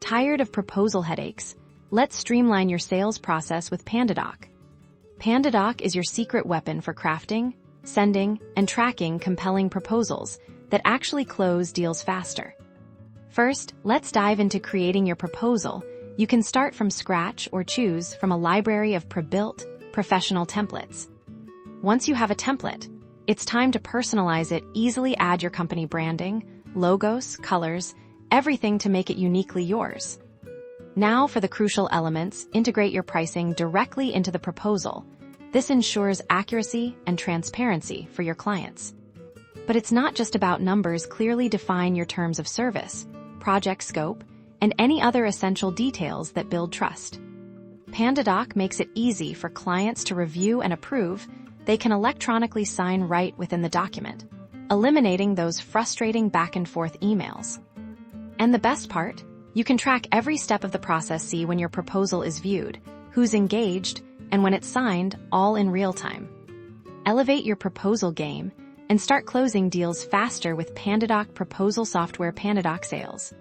Tired of proposal headaches? Let's streamline your sales process with Pandadoc. Pandadoc is your secret weapon for crafting, sending, and tracking compelling proposals that actually close deals faster. First, let's dive into creating your proposal. You can start from scratch or choose from a library of pre-built, professional templates. Once you have a template, it's time to personalize it. Easily add your company branding, logos, colors, everything to make it uniquely yours. Now for the crucial elements, integrate your pricing directly into the proposal. This ensures accuracy and transparency for your clients. But it's not just about numbers. Clearly define your terms of service, project scope, and any other essential details that build trust. Pandadoc makes it easy for clients to review and approve. They can electronically sign right within the document, eliminating those frustrating back-and-forth emails. And the best part? You can track every step of the process, see when your proposal is viewed, who's engaged, and when it's signed, all in real time. Elevate your proposal game and start closing deals faster with Pandadoc proposal software. Pandadoc Sales.